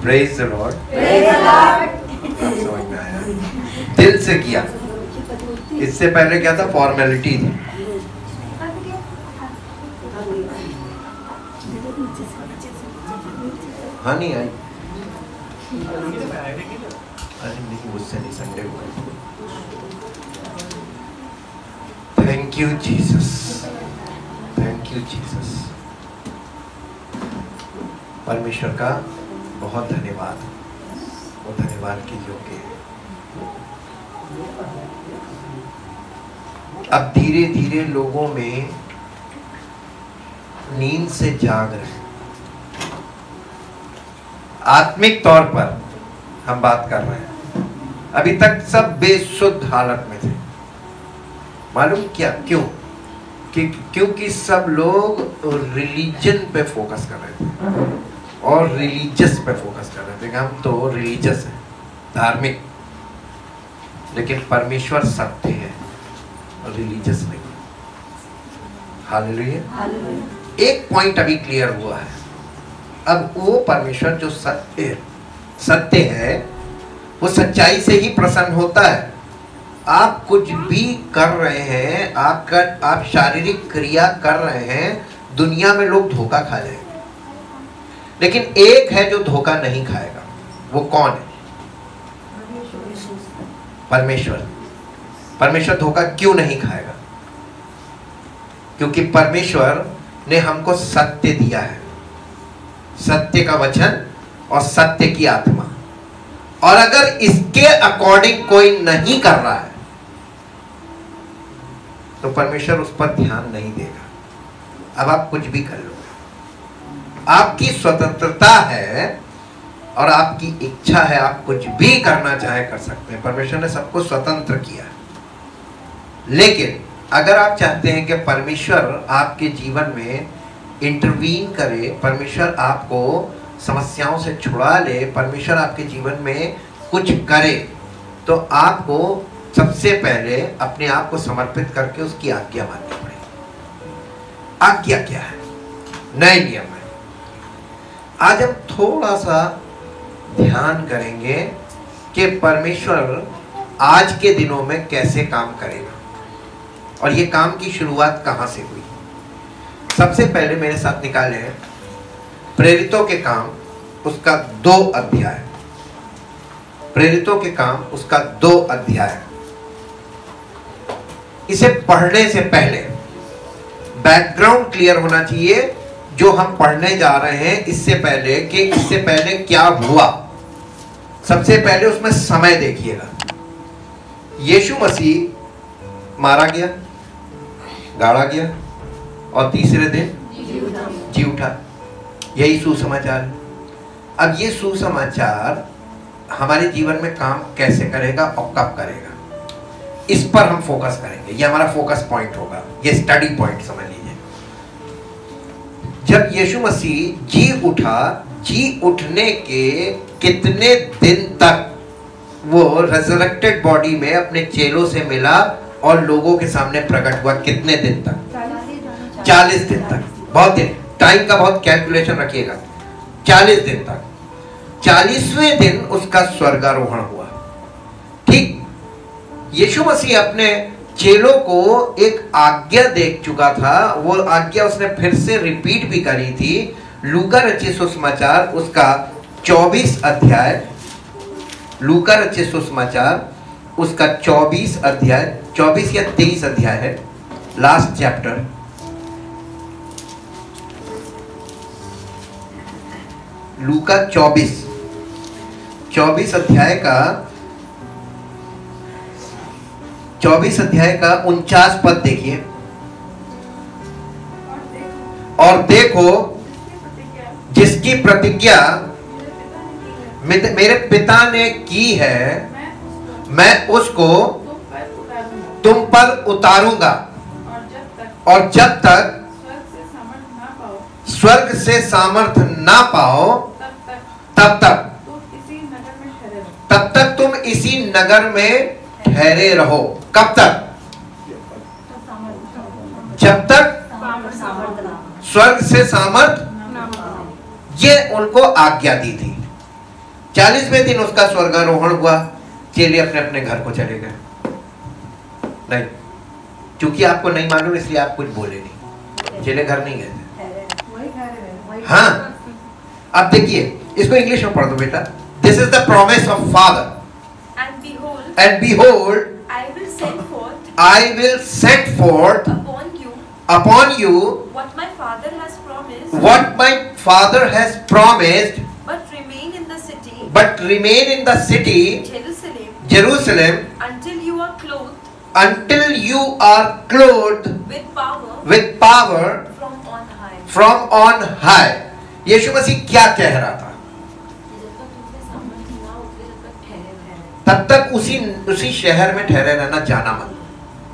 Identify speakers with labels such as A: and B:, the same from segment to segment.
A: Praise the Lord. समझ में आया? दिल से किया। इससे पहले क्या था? फॉर्मेलिटी थी। हाँ नहीं आई, अरे मुझसे नहीं, संडे को। Thank you Jesus, thank you Jesus. परमेश्वर का बहुत धन्यवाद, वो धन्यवाद के योग्य है। अब धीरे धीरे लोगों में नींद से जाग रहे हैं। आत्मिक तौर पर हम बात कर रहे हैं। अभी तक सब बेसुध हालत में थे। मालूम क्या? क्यों? क्योंकि सब लोग रिलीजन पे फोकस कर रहे थे और रिलीजियस पे फोकस कर रहे थे कि हम तो रिलीजियस हैं, धार्मिक। लेकिन परमेश्वर सत्य है और रिलीजियस नहीं। हालेलुया। एक पॉइंट अभी क्लियर हुआ है। अब वो परमेश्वर जो सत्य है, वो सच्चाई से ही प्रसन्न होता है। आप कुछ भी कर रहे हैं, आप शारीरिक क्रिया कर रहे हैं, दुनिया में लोग धोखा खा जाएंगे, लेकिन एक है जो धोखा नहीं खाएगा। वो कौन है? परमेश्वर। परमेश्वर धोखा क्यों नहीं खाएगा? क्योंकि परमेश्वर ने हमको सत्य दिया है, सत्य का वचन और सत्य की आत्मा। और अगर इसके अकॉर्डिंग कोई नहीं कर रहा है तो परमेश्वर उस पर ध्यान नहीं देगा। अब आप कुछ भी कर लो, आपकी स्वतंत्रता है और आपकी इच्छा है, आप कुछ भी करना चाहे कर सकते हैं। परमेश्वर ने सबको स्वतंत्र किया। लेकिन अगर आप चाहते हैं कि परमेश्वर आपके जीवन में इंटरवीन करे, परमेश्वर आपको समस्याओं से छुड़ा ले, परमेश्वर आपके जीवन में कुछ करे, तो आपको सबसे पहले अपने आप को समर्पित करके उसकी आज्ञा माननी पड़ेगी। आज्ञा क्या है? नए नियम है। आज हम थोड़ा सा ध्यान करेंगे कि परमेश्वर आज के दिनों में कैसे काम करेगा और ये काम की शुरुआत कहां से हुई। सबसे पहले मेरे साथ निकाले हैं प्रेरितों के काम उसका 2 अध्याय। प्रेरितों के काम उसका 2 अध्याय। इसे पढ़ने से पहले बैकग्राउंड क्लियर होना चाहिए जो हम पढ़ने जा रहे हैं, इससे पहले कि इससे पहले क्या हुआ। सबसे पहले उसमें समय देखिएगा। यीशु मसीह मारा गया, गाड़ा गया और तीसरे दिन जी उठा। यही सुसमाचार है। अब ये सुसमाचार हमारे जीवन में काम कैसे करेगा और कब करेगा, इस पर हम फोकस करेंगे। ये हमारा फोकस पॉइंट होगा, ये स्टडी पॉइंट समझ लीजिए। जब यीशु मसीह जी उठा, जी उठने के कितने दिन तक वो रेजरेक्टेड बॉडी में अपने चेलों से मिला और लोगों के सामने प्रकट हुआ? कितने दिन तक? 40 दिन तक। बहुत दिन, टाइम का बहुत कैलकुलेशन रखिएगा। 40 दिन तक। 40वें दिन उसका स्वर्गारोहण हुआ। ठीक, यीशु मसीह अपने चेलों को एक आज्ञा दे चुका था। वो आज्ञा उसने फिर से रिपीट भी करी थी। लूका रचित सुसमाचार उसका 24 अध्याय, लूका रचित सुसमाचार उसका 24 अध्याय, 24 या 23 अध्याय है, लास्ट चैप्टर। लूका 24 अध्याय का 49 पद देखिए। और देखो जिसकी प्रतिज्ञा मेरे पिता ने की है, मैं उसको तुम पर उतारूंगा, और जब तक स्वर्ग से सामर्थ ना पाओ तब तक तुम इसी नगर में ठहरे रहो। कब तक? जब तक स्वर्ग से सामर्थ। ये उनको आज्ञा दी थी। 40वें दिन उसका स्वर्गारोहण हुआ, चेले अपने अपने घर को चले गए। नहीं, क्योंकि आपको नहीं मालूम इसलिए आप कुछ बोले नहीं, चेले घर नहीं गए थे। हाँ, अब देखिए इसको इंग्लिश में पढ़ दो बेटा। This is the promise of father, and behold I will send forth upon you what my father has promised, but remain in the city Jerusalem until you are clothed with power from on high। यीशु मसीह क्या कह रहा था? तब तक उसी शहर में ठहरे रहना, जाना मत।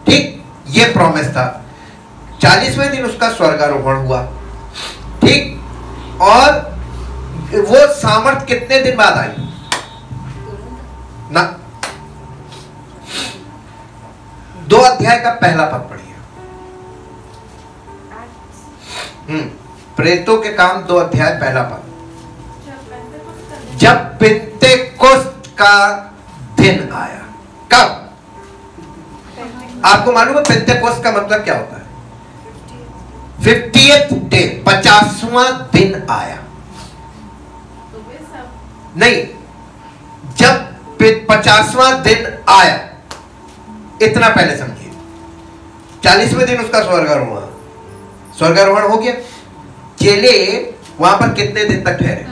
A: ठीक, ये प्रॉमिस था। 40वें दिन उसका स्वर्गारोहण हुआ। ठीक, और वो सामर्थ कितने दिन बाद आई ना? 2 अध्याय का पहला पद पढ़िए। प्रेरितों के काम 2 अध्याय पहला पद। जब पेंतेकोस्त का दिन आया। कब? आपको मालूम है पेंतेकोस्त का मतलब क्या होता है? 50th डे, 50वां दिन आया। नहीं, जब 50वां दिन आया, इतना पहले समझिए। 40वें दिन उसका स्वर्गारोहण हो गया। चेले वहां पर कितने दिन तक ठहरे?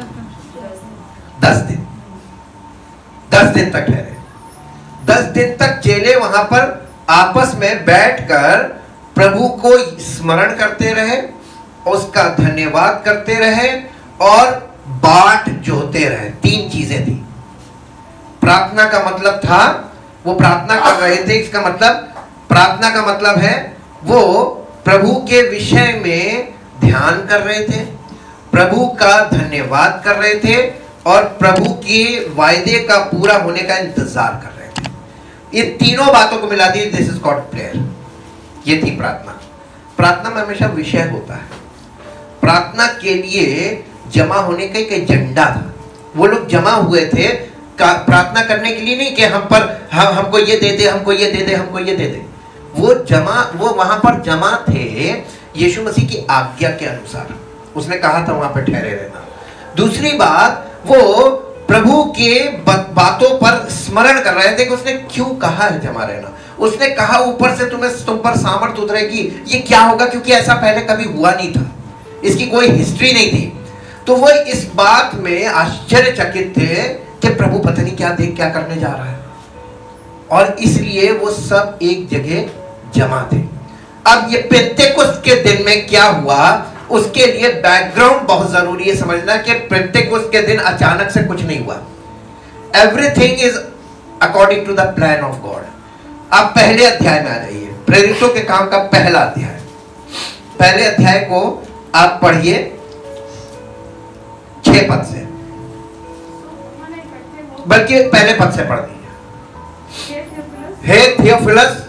A: 10 दिन। 10 दिन तक ठहरे। 10 दिन तक चेले वहां पर आपस में बैठकर प्रभु को स्मरण करते रहे, उसका धन्यवाद करते रहे और बाट जोते रहे। 3 चीजें थी। प्रार्थना का मतलब था वो प्रार्थना कर रहे थे। इसका मतलब, प्रार्थना का मतलब है वो प्रभु के विषय में ध्यान कर रहे थे, प्रभु का धन्यवाद कर रहे थे और प्रभु के वायदे का पूरा होने का इंतजार कर रहे थे। ये तीनों बातों को मिला दी, दिस इज कॉल्ड प्रेयर। ये थी प्रार्थना। प्रार्थना में हमेशा विषय होता है। प्रार्थना के लिए जमा होने का एक एजेंडा था। वो लोग जमा हुए थे प्रार्थना करने के लिए, नहीं कि हमको ये दे दे, हमको ये दे दे, हमको ये दे दे। वो वहां पर जमा थे यीशु मसीह की आज्ञा के अनुसार। उसने कहा था वहां पर ठहरे रहना। दूसरी बात, वो प्रभु के बातों पर स्मरण कर रहे थे कि उसने क्यों कहा है जमा रहना। उसने कहा ऊपर से तुम पर सामर्थ उतरेगी। ये क्या होगा? क्योंकि ऐसा पहले कभी हुआ नहीं था, इसकी कोई हिस्ट्री नहीं थी। तो वो इस बात में आश्चर्यचकित थे कि प्रभु पता नहीं क्या करने जा रहा है, और इसलिए वो सब एक जगह जमा थे। अब ये पेंतेकोस्त के दिन में क्या हुआ, उसके लिए बैकग्राउंड बहुत जरूरी है समझना कि पेंतेकोस्त के दिन अचानक से कुछ नहीं हुआ। Everything is according to the plan of God. अब पहले अध्याय में आ जाइए, प्रेरितों के काम का पहला अध्याय। पहले अध्याय को आप पढ़िए 6 पद से, बल्कि पहले पद से पढ़ दीजिए। हे थियोफिलस,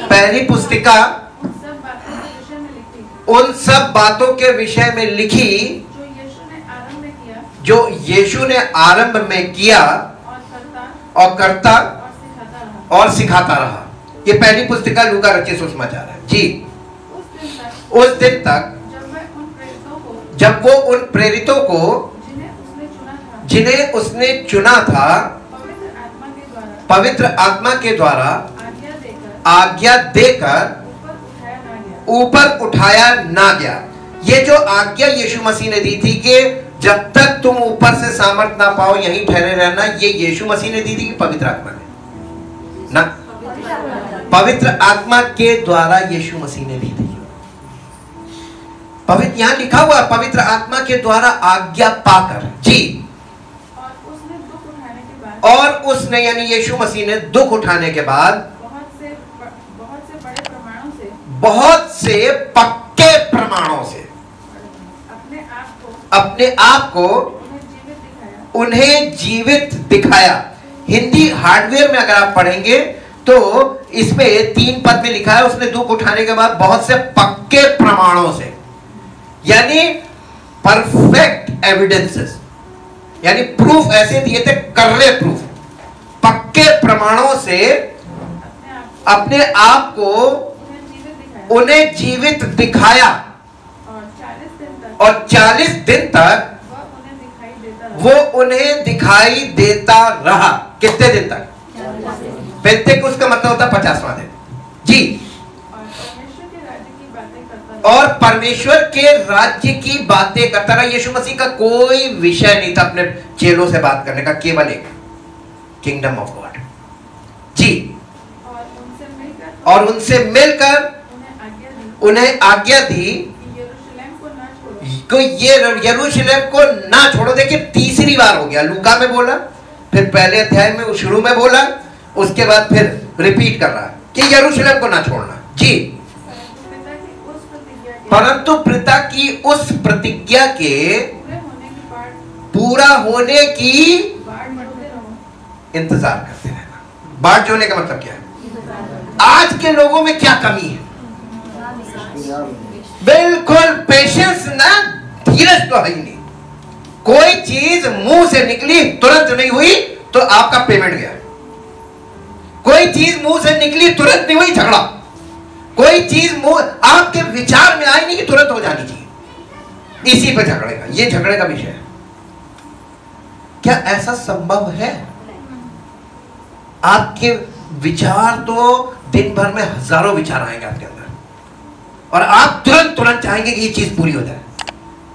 A: पहली पुस्तिका उन सब बातों के विषय में लिखी जो यीशु ने आरंभ में किया और करता और सिखाता रहा। ये पहली पुस्तिका लूका रचित सुसमाचार है जी। उस दिन तक जब वो उन प्रेरितों को जिन्हें उसने चुना था पवित्र आत्मा के द्वारा आज्ञा देकर ऊपर उठाया ना गया। ये जो आज्ञा यीशु मसीह ने दी थी कि जब तक तुम ऊपर से सामर्थ ना पाओ यहीं ठहरे रहना, ये यीशु मसीह ने दी थी कि पवित्र आत्मा ने? ना, पवित्र आत्मा के द्वारा यीशु मसीह ने दी थी। पवित्र, यहां लिखा हुआ पवित्र आत्मा के द्वारा आज्ञा पाकर जी। और उसने यानी यीशु मसीह ने दुख उठाने के बाद बहुत से पक्के प्रमाणों से अपने आप को उन्हें जीवित दिखाया। हिंदी हार्डवेयर में अगर आप पढ़ेंगे तो इसमें 3 पद में लिखा है, उसने दुख उठाने के बाद बहुत से पक्के प्रमाणों से यानी परफेक्ट एविडेंसेस, यानी प्रूफ ऐसे दिए थे, कर्रे प्रूफ, पक्के प्रमाणों से अपने आप को उन्हें जीवित दिखाया और 40 दिन तक वो उन्हें दिखाई देता रहा। कितने दिन तक? पेंतेकोस्त का मतलब होता है 50वां दिन जी। और परमेश्वर के राज्य की बातें करता रहा। यीशु मसीह का कोई विषय नहीं था अपने चेलों से बात करने का, केवल एक, किंगडम ऑफ गॉड जी। और उनसे मिलकर उन्हें आज्ञा दी कि ये यरूशलेम को ना छोड़ो। देखिए तीसरी बार हो गया, लूका में बोला, फिर पहले अध्याय में शुरू में बोला, उसके बाद फिर रिपीट कर रहा कि यरूशलेम को ना छोड़ना जी। परंतु पिता की उस प्रतिज्ञा के पूरा होने की इंतजार करते रहना। बाट जोड़ने का मतलब क्या है? आज के लोगों में क्या कमी है? बिल्कुल पेशेंस ना, धीरज तो है ही नहीं। कोई चीज मुंह से निकली तुरंत नहीं हुई तो आपका पेमेंट गया। कोई चीज मुंह से निकली तुरंत नहीं हुई, झगड़ा। कोई चीज मुंह आपके विचार में आई नहीं कि तुरंत हो जानी चाहिए, इसी पे झगड़े का, ये झगड़े का विषय है। क्या ऐसा संभव है? आपके विचार तो दिन भर में हजारों विचार आएंगे आपके अंदर और आप तुरंत तुरंत चाहेंगे कि ये चीज पूरी हो जाए।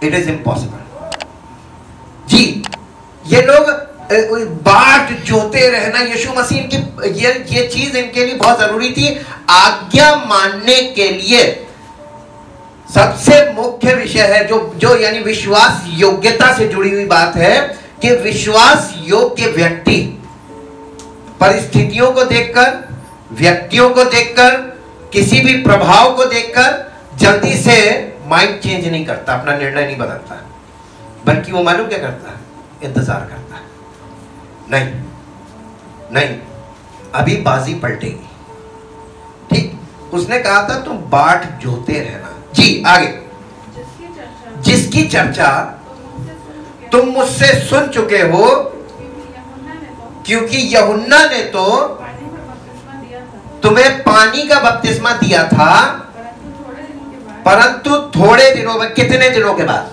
A: इट इज इम्पॉसिबल जी। ये लोग बाट जोते रहना, यीशु मसीह की ये चीज इनके लिए बहुत जरूरी थी। आज्ञा मानने के लिए सबसे मुख्य विषय है जो यानी विश्वास योग्यता से जुड़ी हुई बात है कि विश्वास योग्य व्यक्ति परिस्थितियों को देखकर, व्यक्तियों को देखकर, किसी भी प्रभाव को देखकर जल्दी से माइंड चेंज नहीं करता, अपना निर्णय नहीं बदलता, बल्कि वो मालूम क्या करता है? इंतजार करता है। नहीं, अभी बाजी पलटेगी। ठीक, उसने कहा था तुम बाट जोते रहना जी। आगे, जिसकी चर्चा तुम मुझसे सुन चुके हो, क्योंकि यूहन्ना ने तो तुम्हें पानी का बपतिस्मा दिया था, परंतु थोड़े दिनों में, कितने दिनों के बाद?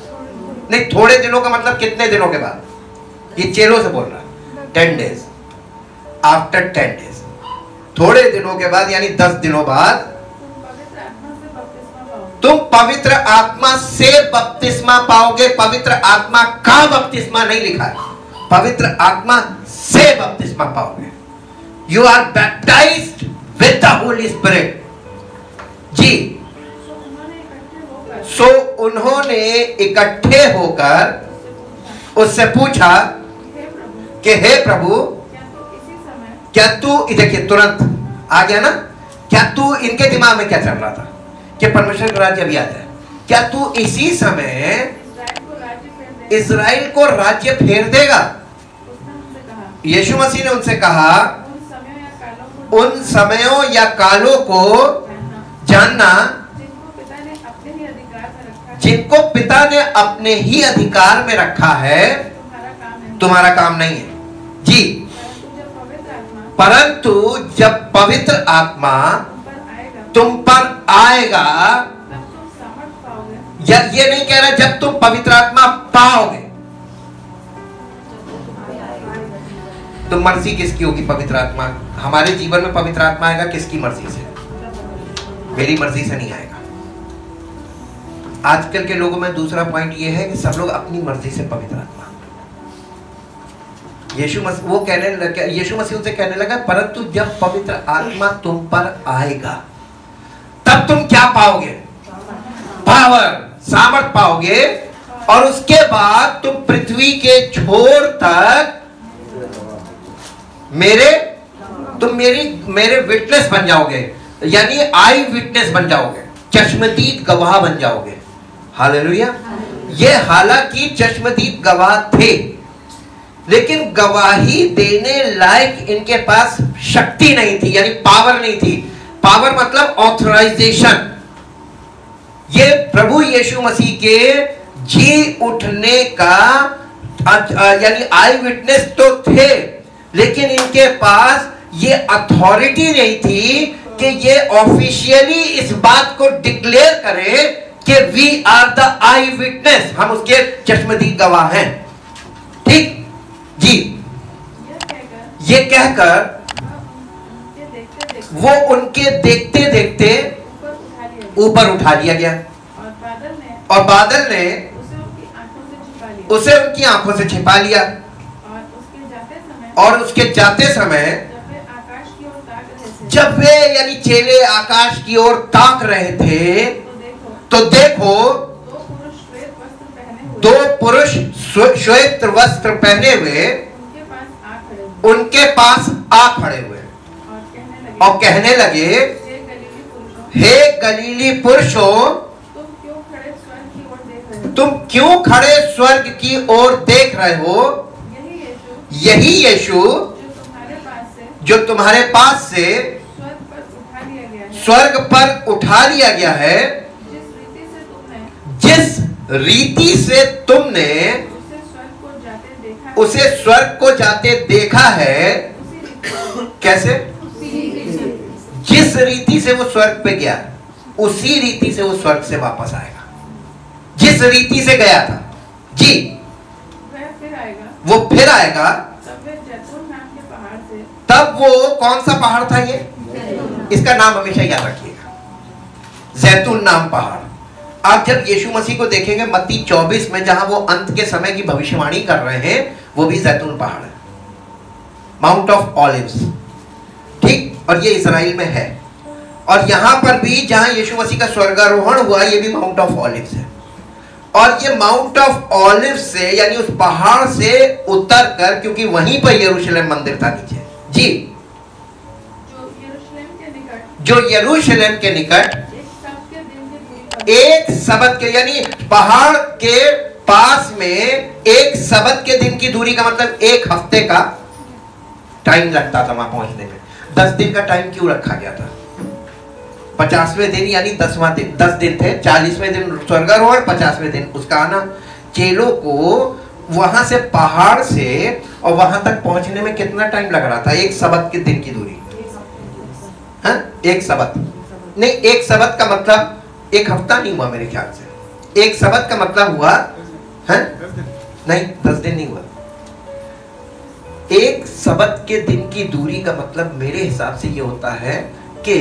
A: नहीं, थोड़े दिनों का मतलब कितने दिनों के बाद? ये चेलों से बोल रहा, 10 days, आफ्टर 10 days, थोड़े दिनों के बाद यानी 10 दिनों बाद तुम पवित्र आत्मा से बपतिस्मा पाओगे। पवित्र आत्मा का बपतिस्मा नहीं लिखा है, पवित्र आत्मा से बपतिस्मा पाओगे। You are baptized with the holy spirit जी। सो उन्होंने इकट्ठे होकर उससे पूछा कि हे प्रभु, क्या तू, देखिए तुरंत आ गया ना, क्या तू, इनके दिमाग में क्या चल रहा था कि परमेश्वर का राज्य अभी आ जाए, क्या तू इसी समय इजराइल को राज्य फेर देगा? यीशु मसीह ने उनसे कहा, उन समयों या कालों को जानना जिनको पिता ने अपने ही अधिकार में रखा है, तुम्हारा काम नहीं है जी। परंतु जब पवित्र आत्मा तुम पर आएगा, या ये नहीं कह रहा जब तुम पवित्र आत्मा पाओगे, तो मर्जी किसकी होगी? पवित्र आत्मा हमारे जीवन में पवित्र आत्मा आएगा किसकी मर्जी से? मेरी मर्जी से नहीं आएगा। आजकल के लोगों में दूसरा पॉइंट ये है कि सब लोग अपनी मर्जी से पवित्र आत्मा, यीशु मसीह उनसे कहने लगा, परंतु जब पवित्र आत्मा तुम पर आएगा तब तुम क्या पाओगे? पावर, सामर्थ पाओगे, और उसके बाद तुम पृथ्वी के छोर तक मेरे विटनेस बन जाओगे, यानी आई विटनेस बन जाओगे, चश्मदीद गवाह बन जाओगे। हालेलुया। ये हालांकि चश्मदीद गवाह थे, लेकिन गवाही देने लायक इनके पास शक्ति नहीं थी, यानी पावर नहीं थी। पावर मतलब ऑथराइजेशन, ये प्रभु यीशु मसीह के जी उठने का यानी आई विटनेस तो थे, लेकिन इनके पास ये अथॉरिटी नहीं थी कि ये ऑफिशियली इस बात को डिक्लेयर करें कि we are the eye witness, हम उसके चश्मदीद गवाह हैं। ठीक जी, ये कहकर वो उनके देखते देखते ऊपर उठा लिया गया, और बादल ने उसे उनकी आंखों से छिपा लिया। और उसके जाते समय जब वे यानी चेले आकाश की ओर ताक रहे थे, तो देखो दो पुरुष श्वेत वस्त्र पहने हुए उनके पास आ खड़े हुए और कहने लगे, हे गलीली पुरुषों, तुम क्यों खड़े स्वर्ग की ओर देख रहे हो? यही यीशु जो तुम्हारे पास से स्वर्ग पर उठा लिया गया है, जिस रीति से तुमने उसे स्वर्ग को जाते देखा है। कैसे? जिस रीति से वो स्वर्ग पे गया, उसी रीति से वो स्वर्ग से वापस आएगा। जिस रीति से गया था जी, वो फिर आएगा। तब वो कौन सा पहाड़ था? ये इसका नाम हमेशा याद रखिएगा, जैतून नाम पहाड़। आप जब यीशु मसीह को देखेंगे मत्ती 24 में, जहां वो अंत के समय की भविष्यवाणी कर रहे हैं, वो भी जैतून पहाड़ है, माउंट ऑफ ऑलिव्स। ठीक, और ये इजराइल में है। और यहां पर भी जहां यीशु मसीह का स्वर्गारोहण हुआ, ये भी माउंट ऑफ ऑलिव्स है। और ये माउंट ऑफ ऑलिव्स से यानी उस पहाड़ से उतर कर, क्योंकि वहीं पर यरूशलेम मंदिर था नीचे जी, जो यरूशलेम के निकट एक सबत के यानी पहाड़ के पास में एक सबत के दिन की दूरी का मतलब एक हफ्ते का टाइम लगता था वहां पहुंचने में। 10 दिन का टाइम क्यों रखा गया था? 50वें दिन यानी 10वां दिन, 10 दिन थे। 40वें दिन स्वर्गारोहण, 50वें दिन उसका आना। चेलों को वहां से पहाड़ से और वहां तक पहुंचने में कितना टाइम लग रहा था? एक सबत के दिन की दूरी। हाँ, एक सबत नहीं, एक सबत का मतलब एक हफ्ता नहीं हुआ मेरे ख्याल से। एक सबत का मतलब हुआ है नहीं, 10 दिन नहीं हुआ। एक सबत के दिन की दूरी का मतलब मेरे हिसाब से ये होता है कि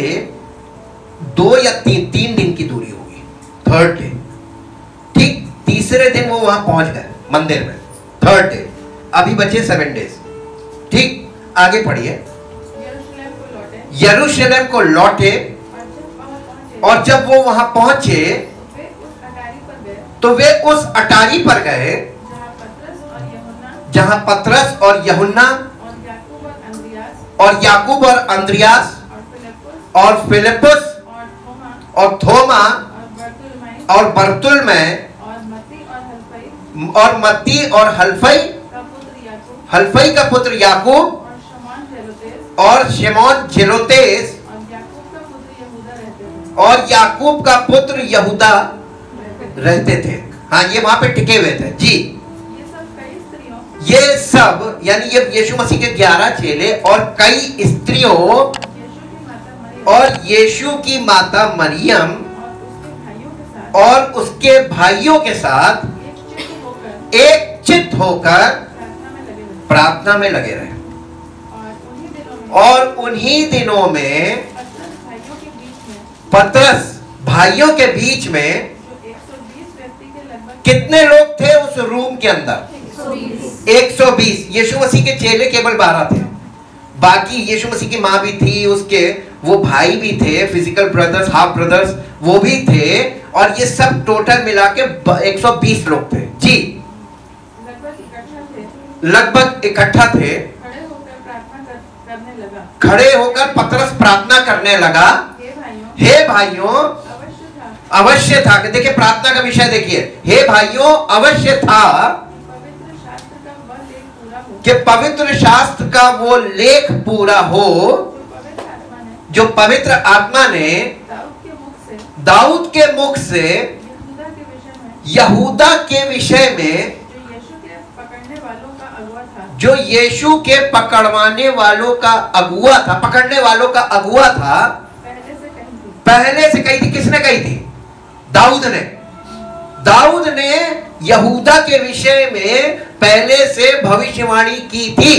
A: 2 या 3 दिन की दूरी होगी, 3rd डे। ठीक, तीसरे दिन वो वहां पहुंच गए मंदिर में, 3rd डे। अभी बचे 7 डेज। ठीक, आगे पढ़िए। यरूशलेम को लौटे, और जब वो वहां पहुंचे तो वे उस अटारी पर गए जहां पतरस और यूहन्ना और याकूब और अंद्रियास और फिलिपुस और थोमा और बरतुल्मै और मत्ती और हल्फई का पुत्र याकूब और शिमोन जेलोतेस और याकूब का पुत्र यहूदा रहते थे। हाँ, ये वहां पे टिके हुए थे जी। ये सब यानी ये यीशु मसीह के 11 चेले और कई स्त्रियों और यीशु की माता मरियम और उसके भाइयों के साथ एक चित्त होकर प्रार्थना में लगे रहे। और उन्हीं दिनों में पतरस भाइयों के बीच में कितने लोग थे उस रूम के अंदर? 120। यीशु मसीह के चेले केवल 12 थे, बाकी यीशु मसीह की माँ भी थी, उसके वो भाई भी थे, फिजिकल ब्रदर्स, हाफ ब्रदर्स वो भी थे, और ये सब टोटल मिला के 120 लोग थे जी। लगभग इकट्ठा थे। खड़े होकर पतरस प्रार्थना करने लगा, हे भाइयों, अवश्य था। देखिए प्रार्थना का विषय देखिए, हे भाइयों, अवश्य था कि पवित्र शास्त्र का वो लेख पूरा हो जो पवित्र आत्मा ने दाऊद के मुख से यहूदा के विषय में जो यीशु के पकड़वाने वालों का अगुआ था, पकड़ने वालों का अगुआ था, पहले से कही थी। किसने कही थी? दाऊद ने। दाऊद ने यहूदा के विषय में पहले से भविष्यवाणी की थी।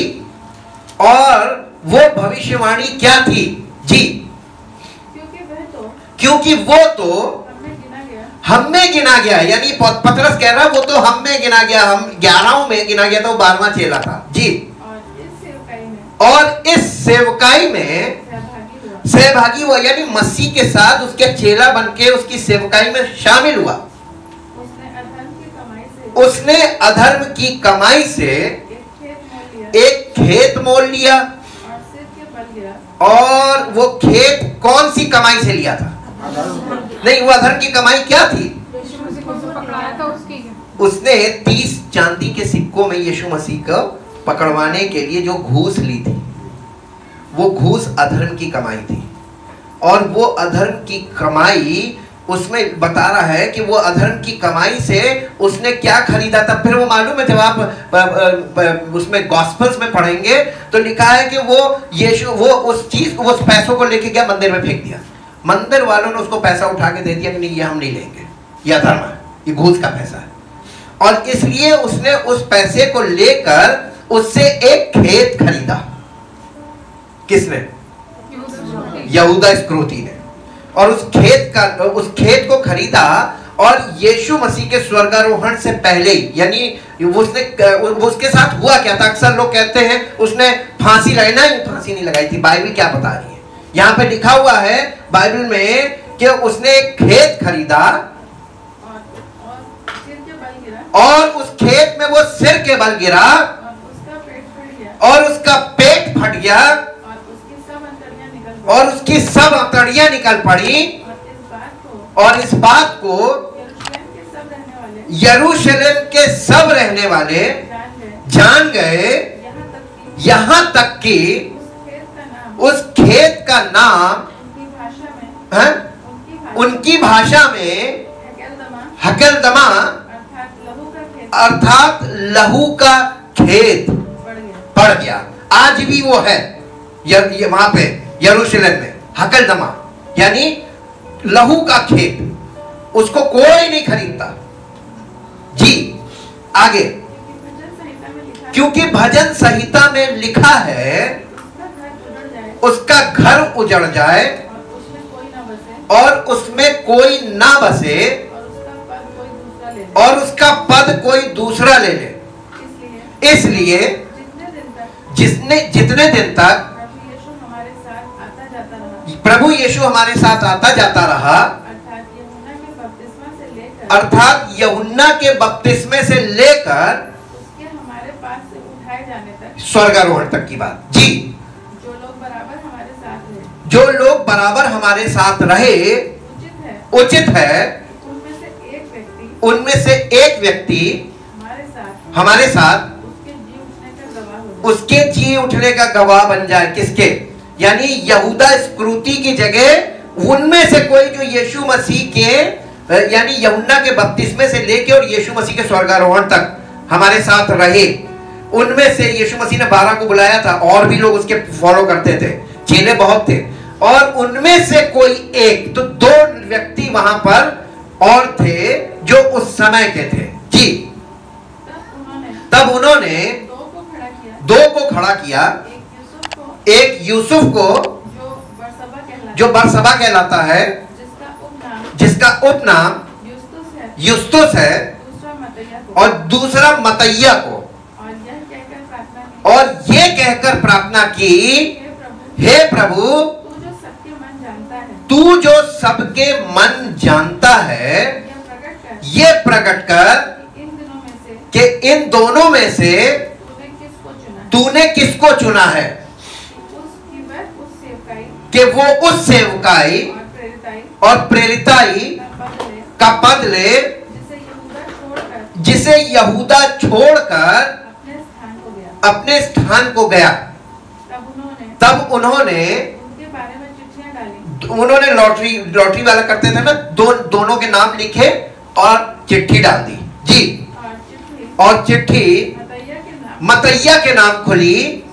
A: और वो भविष्यवाणी क्या थी जी? क्योंकि वो तो हम में गिना गया, यानी पतरस कह रहा है वो तो हम में गिना गया, हम 11 में गिना गया था, वो 12वां चेला था जी। और इस सेवकाई में सहभागी हुआ, यानी मसीह के साथ उसके चेला बनके उसकी सेवकाई में शामिल हुआ। उसने अधर्म की कमाई से एक खेत मोल लिया। और वो खेत कौन सी कमाई से लिया था? नहीं, वो अधर्म की कमाई क्या थी? उसने 30 चांदी के सिक्कों में यीशु मसीह को पकड़वाने के लिए जो घूस ली थी, वो घूस अधर्म की कमाई थी। और वो अधर्म की कमाई, उसमें बता रहा है कि वो अधर्म की कमाई से उसने क्या खरीदा था। फिर वो मालूम है, जब आप उसमें गॉस्पेल्स में पढ़ेंगे तो लिखा है कि वो उस चीज को, उस पैसों को लेके गया, मंदिर में फेंक दिया। मंदिर वालों ने उसको पैसा उठा के दे दिया कि नहीं, ये हम नहीं लेंगे, ये अधर्म है, ये घूस का पैसा है। और इसलिए उसने उस पैसे को लेकर उससे एक खेत खरीदा। किसने? यहूदा इस्करियोती ने। और उस खेत को खरीदा। और यीशु मसीह के स्वर्गारोहण से पहले, यानी उसके साथ हुआ क्या था? अक्सर लोग कहते हैं उसने फांसी लगाई। नहीं, फांसी नहीं लगाई थी। बाइबल क्या बता रही है? यहाँ पे लिखा हुआ है बाइबल में कि उसने एक खेत खरीदा और उस खेत में वो सिर के बल गिरा और उसका पेट फट गया और उसकी सब अंतड़ियां निकल पड़ी। और इस बात को यरूशलेम के सब रहने वाले जान गए, यहां तक कि उस खेत का नाम उनकी भाषा में हकेलदमा अर्थात लहू का खेत पड़ गया। आज भी वो है ये वहां पे यरूशलेम में हकेलदमा, यानी लहू का खेत। उसको कोई नहीं खरीदता जी। आगे, क्योंकि भजन संहिता में लिखा है उसका घर उजड़ जाए और उसमें कोई ना बसे और उसका पद कोई दूसरा ले ले। इसलिए जितने दिन तक प्रभु यीशु हमारे साथ आता जाता रहा, अर्थात यूहन्ना के बपतिस्मे से लेकर
B: हमारे पास से उठाए जाने तक,
A: स्वर्गारोहण तक की बात जी।
B: जो लोग बराबर हमारे साथ रहे,
A: जो लोग बराबर हमारे साथ रहे, उचित है उनमें से एक व्यक्ति हमारे साथ उसके जी उठने का गवाह बन जाए। किसके? यानी यहूदा इस्करियोती की जगह उनमें से कोई जो यीशु मसीह के, यानी यूहन्ना के बपतिस्मे से लेके और यीशु मसीह के स्वर्गारोहण तक हमारे साथ रहे, उनमें से यीशु मसीह ने 12 को बुलाया था। और भी लोग उसके फॉलो करते थे, चेले बहुत थे। और उनमें से कोई एक, तो 2 व्यक्ति वहां पर और थे जो उस समय के थे जी। तब उन्होंने 2 को खड़ा किया, एक यूसुफ को जो बरसबा कहलाता है, जिसका उपनाम युस्तुस है, और दूसरा मतैया को। और ये कहकर प्रार्थना की, हे प्रभु, तू जो सबके मन जानता है, ये प्रकट कर कि इन दोनों में से तूने किसको चुना है कि वो उस सेवकाई और प्रेरिताई का पद ले जिसे यहूदा छोड़कर अपने स्थान को गया। तब उन्होंने उन्होंने लॉटरी वाला करते थे ना, दोनों के नाम लिखे और चिट्ठी डाल दी जी, और चिट्ठी मतैया के नाम खुली।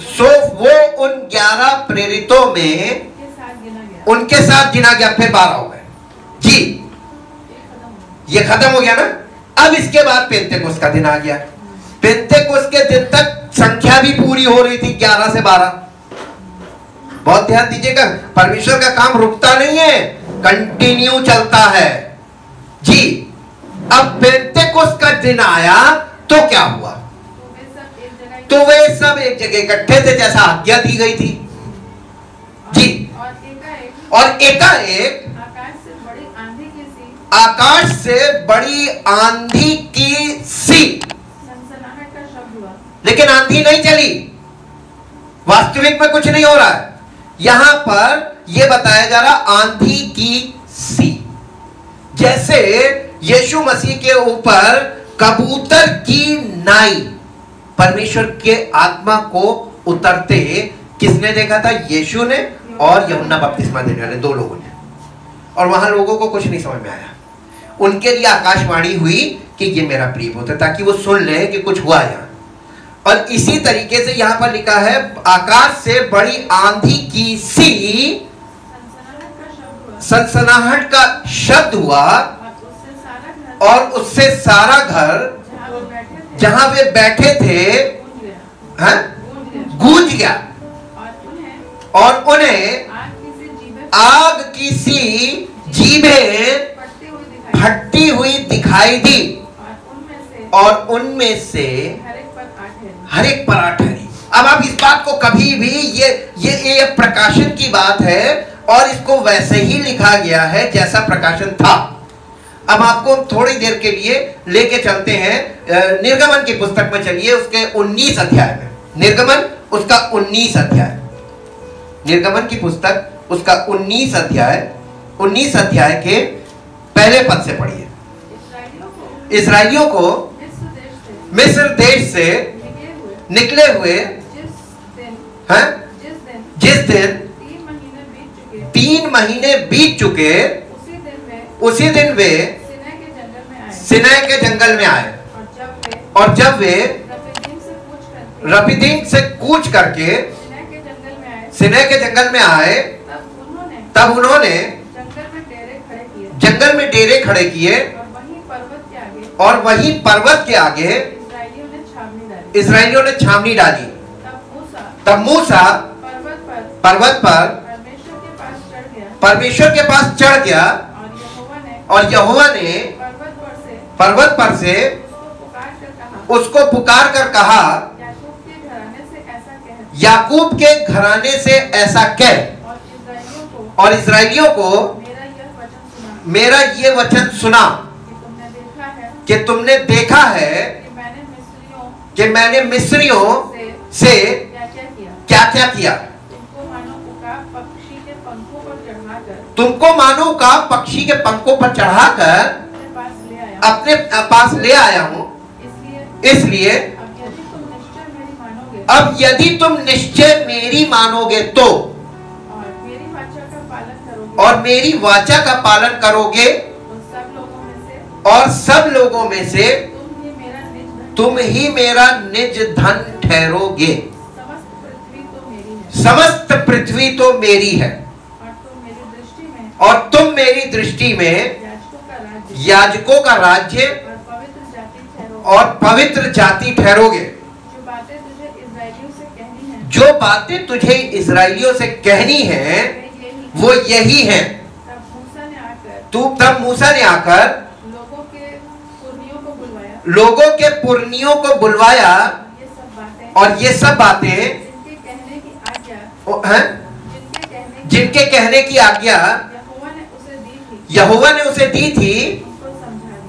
A: सो वो उन 11 प्रेरितों में उनके साथ गिना गया, फिर 12 हो गए जी। ये खत्म हो गया ना। अब इसके बाद पेंतेकोस्त का दिन आ गया। पेंतेकोस्त के दिन तक संख्या भी पूरी हो रही थी, 11 से 12। बहुत ध्यान दीजिएगा, परमेश्वर का काम रुकता नहीं है, कंटिन्यू चलता है जी। अब पेंतेकोस्त का दिन आया तो क्या हुआ? तो वे सब एक जगह इकट्ठे थे जैसा आज्ञा दी गई थी जी। और एकाएक आकाश से बड़ी आंधी की सी,
B: सनसनाहट का शब्द हुआ,
A: लेकिन आंधी नहीं चली। वास्तविक में कुछ नहीं हो रहा है। यहां पर यह बताया जा रहा आंधी की सी, जैसे यीशु मसीह के ऊपर कबूतर की नाई परमेश्वर के आत्मा को उतरते किसने देखा था? यीशु ने और यूहन्ना बपतिस्मा देने वाले 2 लोगों ने। और वहां लोगों को कुछ नहीं समझ में आया। उनके लिए आकाशवाणी हुई कि ये मेरा प्रिय पुत्र है, ताकि वो सुन ले कि कुछ हुआ यहां। और इसी तरीके से यहां पर लिखा है आकाश से बड़ी आंधी की सी सनसनाहट का शब्द हुआ, और उससे सारा घर जहां वे बैठे थे गूंज गया, और उन्हें आग की सी जीभें फटती हुई दिखाई दी, और उनमें से हर एक पर 8 ठहरी। अब आप इस बात को कभी भी ये प्रकाशन की बात है, और इसको वैसे ही लिखा गया है जैसा प्रकाशन था। अब आपको थोड़ी देर के लिए लेके चलते हैं निर्गमन की पुस्तक में। चलिए उसके 19 अध्याय में, निर्गमन उसका 19 अध्याय, निर्गमन की पुस्तक उसका 19 अध्याय के पहले पद से पढ़िए। इस्राएलियों को मिस्र देश से निकले हुए जिस दिन 3 महीने बीत चुके, उसी दिन वे सिनै के जंगल में आए। और जब वे रफीदीम से कूच करके सिनै के जंगल में आए, तब उन्होंने जंगल में डेरे खड़े किए, और वहीं पर्वत के आगे इस्राएलियों ने छावनी डाली। तब मूसा पर्वत पर परमेश्वर के पास चढ़ गया, और यहोवा ने पर्वत पर से उसको पुकार कर कहा, याकूब के घराने से ऐसा कह, और इस्राएलियों को मेरा ये वचन सुना कि तुमने देखा है कि मैंने मिस्रियों से क्या क्या किया। तुमको मानो का पक्षी के पंखों पर चढ़ाकर अपने पास ले आया हूं। इसलिए अब यदि तुम निश्चय मेरी मानोगे तो, और मेरी वाचा का पालन करोगे, और सब लोगों में से तुम ही मेरा निज धन ठहरोगे। समस्त पृथ्वी तो मेरी है, और तुम मेरी दृष्टि में याजकों का राज्य और पवित्र जाति ठहरोगे। जो बातें तुझे इस्राएलियों से कहनी है वो यही है। तब मूसा ने आकर लोगों के पुरनियों को बुलवाया, और ये सब बातें जिनके कहने की आज्ञा यहोवा ने उसे दी थी,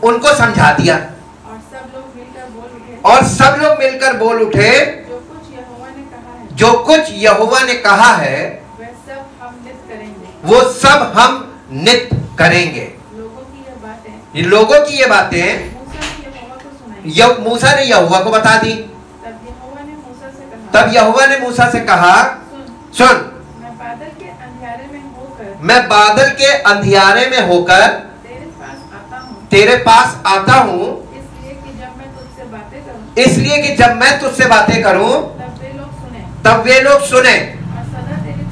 A: उनको समझा दिया। और सब लोग मिलकर बोल उठे, जो कुछ यहोवा ने कहा है वो सब हम नित करेंगे। लोगों की ये बातें मूसा ने यहोवा को बता दी। तब यहोवा ने मूसा से कहा, सुन, मैं बादल के अंधियारे में होकर तेरे पास आता हूँ,
B: इसलिए कि जब मैं तुझसे बातें करूं,
A: इसलिए कि जब मैं तुझसे बातें करूं
B: तब वे लोग सुने
A: तब वे लोग सुने
B: और सदा तेरी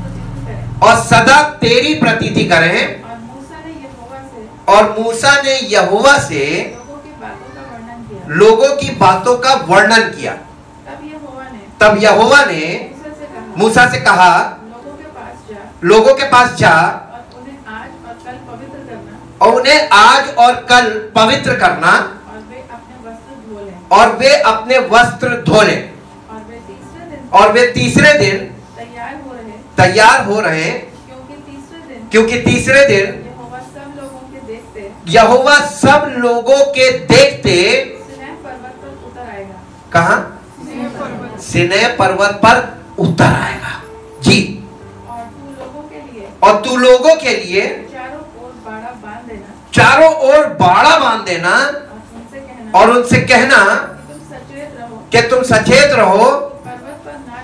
A: और सदा तेरी
B: प्रतीति करें।
A: प्रतीति करें।
B: और मूसा ने यहोवा से
A: और मूसा ने यहोवा से
B: लोगों की बातों का वर्णन
A: लोगों की बातों का वर्णन
B: किया।
A: किया।
B: तब यहोवा
A: तब यहोवा
B: ने
A: ने
B: मूसा से कहा,
A: मूसा से कहा,
B: लोगों के पास जा
A: लोगों के पास जा
B: और उन्हें आज और कल पवित्र करना,
A: और उन्हें आज और कल पवित्र करना
B: और वे अपने वस्त्र धो लें।
A: और वे अपने वस्त्र धो लें।
B: और वे तीसरे
A: और वे तीसरे
B: दिन
A: दिन
B: तैयार हो रहे,
A: क्योंकि तीसरे दिन
B: यहोवा सब लोगों के देखते
A: यहोवा सब लोगों के देखते
B: सिनै पर्वत पर उतर आएगा।
A: कहां? सिनै पर्वत पर उतर आएगा। जी।
B: और तू लोगों के लिए
A: चारों ओर बाड़ा बांध देना,
B: चारों ओर बाड़ा बांध देना
A: और उनसे कहना
B: और उनसे कहना
A: कि तुम सचेत रहो
B: कि पर्वत पर ना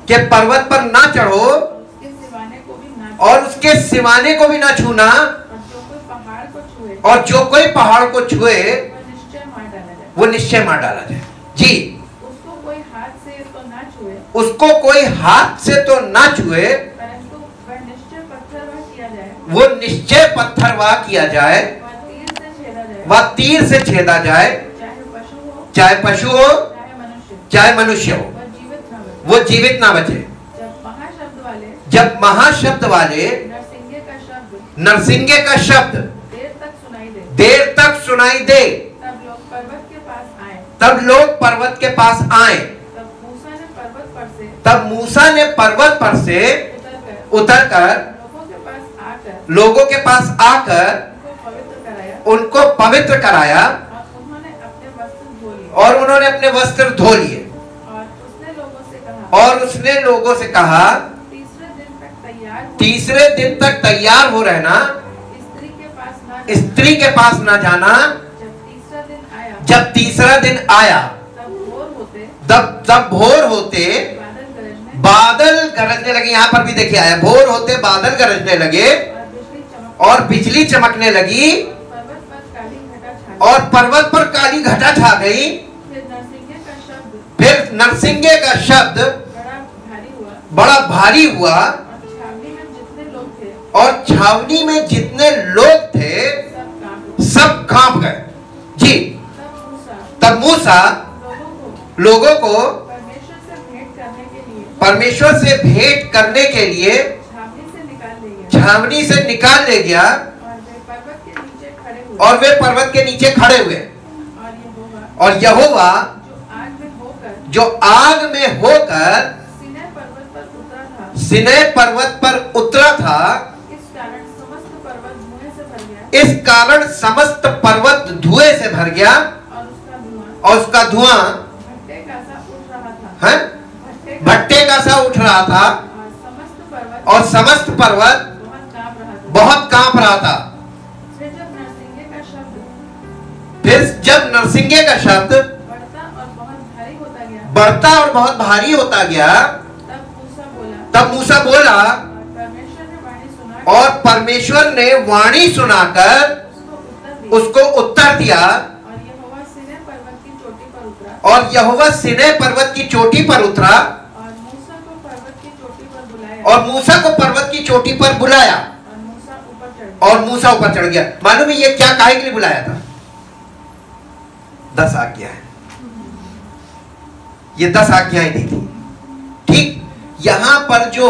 A: कि पर्वत पर ना
B: चढ़ो
A: चढ़ो
B: उसके सिवाने को भी ना
A: और उसके सिवाने को भी ना छूना,
B: और जो कोई पहाड़ को छुए
A: और जो कोई पहाड़ को छुए
B: वह निश्चय मार डाला
A: वो निश्चय मार डाला
B: जाए।
A: जाए। जी।
B: उसको कोई हाथ से तो ना छुए,
A: उसको कोई हाथ से तो ना छुए,
B: परंतु वह निश्चय पत्थरवाह किया जाए,
A: वो निश्चय पत्थरवाह किया जाए,
B: वह तीर से छेदा जाए,
A: चाहे पशु हो
B: चाहे मनुष्य हो,
A: चाहे मनुष्य हो,
B: वह जीवित
A: वो जीवित
B: ना बचे।
A: ना बचे।
B: जब महाशब्द
A: जब महाशब्द वाले
B: वाले नरसिंगे का शब्द
A: नरसिंगे का शब्द
B: देर तक सुनाई दे,
A: तब लोग पर्वत के पास आए।
B: तब
A: तब मूसा ने पर्वत पर से उतरकर
B: लोगों के पास आकर
A: उनको पवित्र कराया
B: और उन्होंने अपने वस्त्र धो लिए।
A: और उन्होंने अपने वस्त्र धो लिए।
B: और उसने लोगों से कहा,
A: तीसरे दिन तक तैयार हो रहना,
B: स्त्री के पास ना
A: जाना।
B: जब तीसरा दिन आया,
A: जब भोर होते बादल गरजने लगे। यहाँ पर भी देखिए आया, भोर होते बादल गरजने लगे और बिजली चमकने लगी और पर्वत पर काली घटा छा गई। फिर नरसिंगे का शब्द बड़ा भारी हुआ और छावनी में जितने लोग थे सब कांप गए। जी। तब मूसा लोगों को परमेश्वर से भेंट करने के लिए छावनी से निकाल ले गया और वे पर्वत के नीचे खड़े हुए। और यहोवा जो आग में होकर सिनै पर्वत पर उतरा था, इस कारण समस्त पर्वत धुएं से भर गया और उसका धुआं भट्टे का सा उठ रहा था और समस्त पर्वत बहुत कांप रहा था। फिर जब नरसिंगे का शब्द बढ़ता और बहुत भारी होता गया, तब मूसा बोला और परमेश्वर ने वाणी सुनाकर उसको उत्तर दिया। और यहोवा सिनै पर्वत की चोटी पर उतरा और मूसा को पर्वत की चोटी पर बुलाया और मूसा ऊपर चढ़ गया। मालूम है ये क्या काहे के लिए बुलाया था? 10 आज्ञाएं। ये 10 आज्ञाएं दी थी। ठीक। यहां पर जो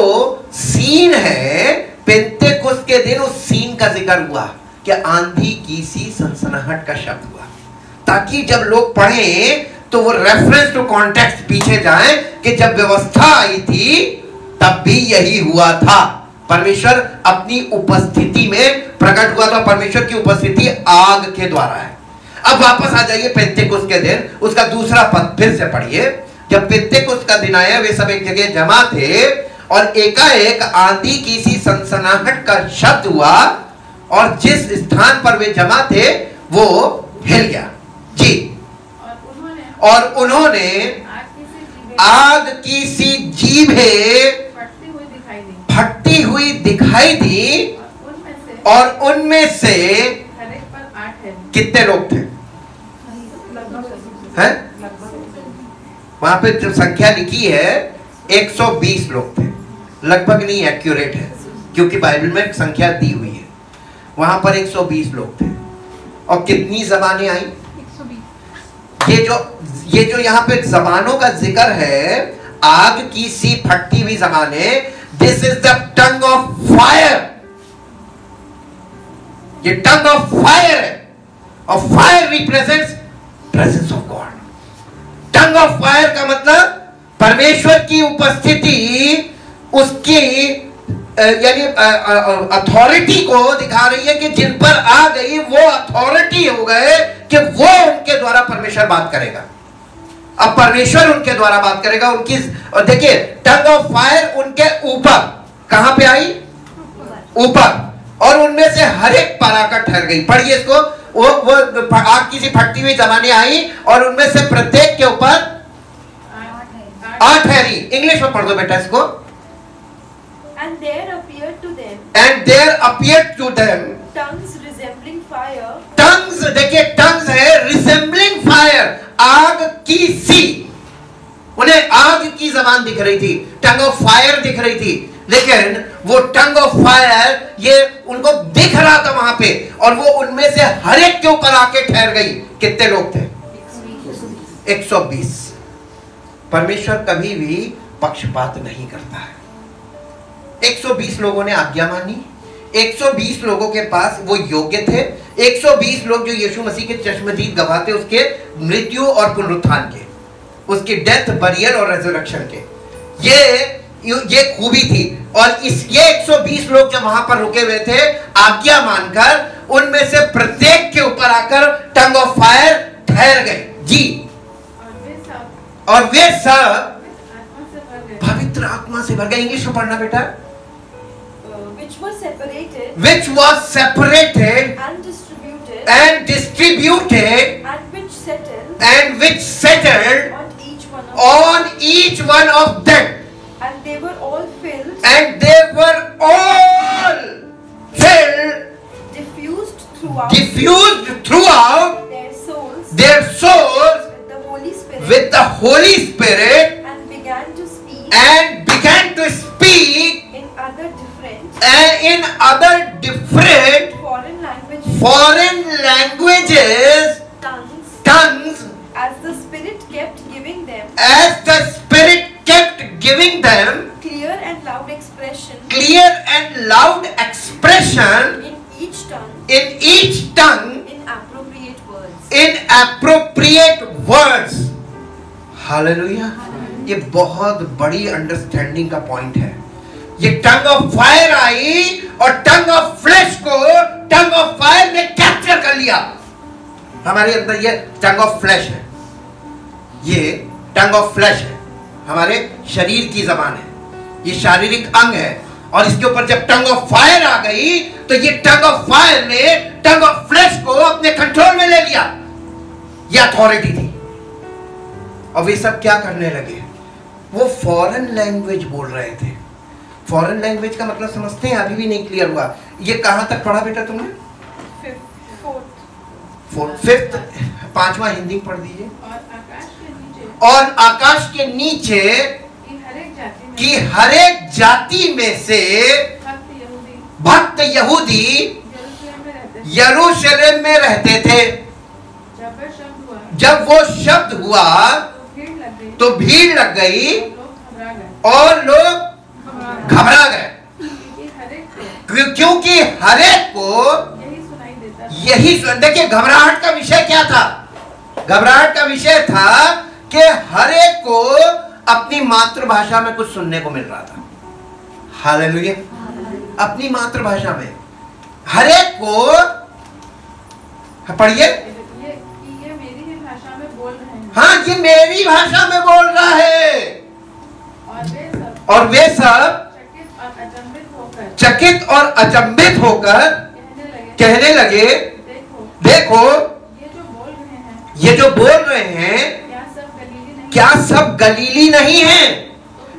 A: सीन है, पेंतेकोस्त के दिन उस सीन का जिक्र हुआ कि आंधी की सी सनसनाहट का शब्द हुआ, ताकि जब लोग पढ़ें तो वो रेफरेंस टू कॉन्टेक्स्ट पीछे जाएं कि जब व्यवस्था आई थी तब भी यही हुआ था। परमेश्वर अपनी उपस्थिति में प्रकट हुआ था। परमेश्वर की उपस्थिति आग के द्वारा है। अब वापस आ जाइए पेंतेकोस्त के दिन, उसका दूसरा पद फिर से पढ़िए। जब पेंतेकोस्त का दिन आया, वे सब एक जगह जमा थे और एकाएक आंधी की सी सनसनाहट का शब्द हुआ और जिस स्थान पर वे जमा थे वो हिल गया। जी। और उन्होंने आग की सी जीभें फटती हुई दिखाई दी और उनमें से
C: हर एक पर 8 है।
A: कितने लोग थे? हैं? वहां पे जो संख्या लिखी है 120 लोग थे। लगभग नहीं, एक्यूरेट है, क्योंकि बाइबल में संख्या दी हुई है। वहां पर 120 लोग थे। और कितनी जबानें आई? 120। ये जो यहाँ पे जबानों का जिक्र है, आग की सी फटती हुई जबानें, this is the tongue of fire. ये टंग ऑफ फायर है, और fire represents presence of God. Tongue of fire का मतलब परमेश्वर की उपस्थिति, उसकी यानी अथॉरिटी को दिखा रही है कि जिन पर आ गई वो अथॉरिटी हो गए कि वो उनके द्वारा परमेश्वर बात करेगा। अब परमेश्वर उनके द्वारा बात करेगा उनकी। और देखिए, टंग ऑफ फायर उनके ऊपर, कहां पे आई? ऊपर। और उनमें से हर एक पर आकर ठहर गई। पढ़िए इसको। वो आग की सी फटती हुई जबानें आई और उनमें से प्रत्येक के ऊपर 8 ठहरी। इंग्लिश में पढ़ दो बेटा इसको।
D: And there appeared to them
A: And there appeared to them
D: tongues resembling fire.
A: tongues, देखिए tongues है resembling fire, आग की सी। उन्हें आग की जबान दिख रही थी, टंग ऑफ फायर दिख रही थी, लेकिन वो टंग ऑफ फायर ये उनको दिख रहा था वहां पे, और वो उनमें से हर एक के ऊपर आके ठहर गई। कितने लोग थे? 120। परमेश्वर कभी भी पक्षपात नहीं करता है। 120 लोगों ने आज्ञा मानी। 120 लोगों के पास वो योग्य थे। 120 लोग जो यीशु मसीह के चश्मदीद गवाह थे, उसके मृत्यु और पुनरुत्थान के, उसकी डेथ, बरियल और रेजरेक्शन के। ये खूबी थी। और ये 120 लोग जो वहां पर रुके हुए थे आज्ञा मानकर, उनमें से प्रत्येक के ऊपर आकर टंग ऑफ फायर ठहर गए। जी। और वे सब पवित्र आत्मा से भर गए। इंग्लिश में पढ़ना बेटा।
D: Which was separated
A: Which was separated
D: and distributed
A: and distributed
D: and which settled
A: on each one of them.
D: And they were all filled,
A: And they were all filled, diffused throughout
D: their souls
A: with
D: with
A: the Holy Spirit
D: and began to speak
A: in
D: other
A: different foreign languages, tongues,
D: as the Spirit kept giving them
A: as the Spirit kept giving them
D: clear and loud expression in each tongue in appropriate words.
A: Hallelujah. ये बहुत बड़ी understanding का point है। ये tongue of fire आई और tongue of flash को टंग of fire ने capture कर लिया। हमारे अंदर ये टंग ऑफ फ्लैश है, ये टंग ऑफ फ्लैश है, हमारे शरीर की जबान है, ये शारीरिक अंग है। और इसके ऊपर जब टंग ऑफ फायर आ गई तो ये टंग ऑफ फायर ने टंग ऑफ फ्लैश को अपने कंट्रोल में ले लिया। ये अथॉरिटी थी। और वे सब क्या करने लगे? वो फॉरेन लैंग्वेज बोल रहे थे। फॉरेन लैंग्वेज का मतलब समझते हैं? अभी भी नहीं क्लियर हुआ। ये कहां तक पढ़ा बेटा तुमने? फिफ्थ, 5वां हिंदी पढ़ दीजिए। और आकाश के नीचे कि हर एक जाति में से भक्त यहूदी यरूशलेम में रहते थे। जब वो शब्द हुआ तो भीड़ लग गई और लोग घबरा गए, क्योंकि हर एक को यही सुन। देखिए, घबराहट का विषय क्या था? घबराहट का विषय था कि हर एक को अपनी मातृभाषा में कुछ सुनने को मिल रहा था। हालेलुया। अपनी मातृभाषा में हर एक को, पढ़िए, हाँ, ये मेरी भाषा में बोल रहा है। और वे सब चकित और अचंभित होकर कहने लगे, देखो ये जो बोल रहे हैं क्या सब गलीली नहीं हैं?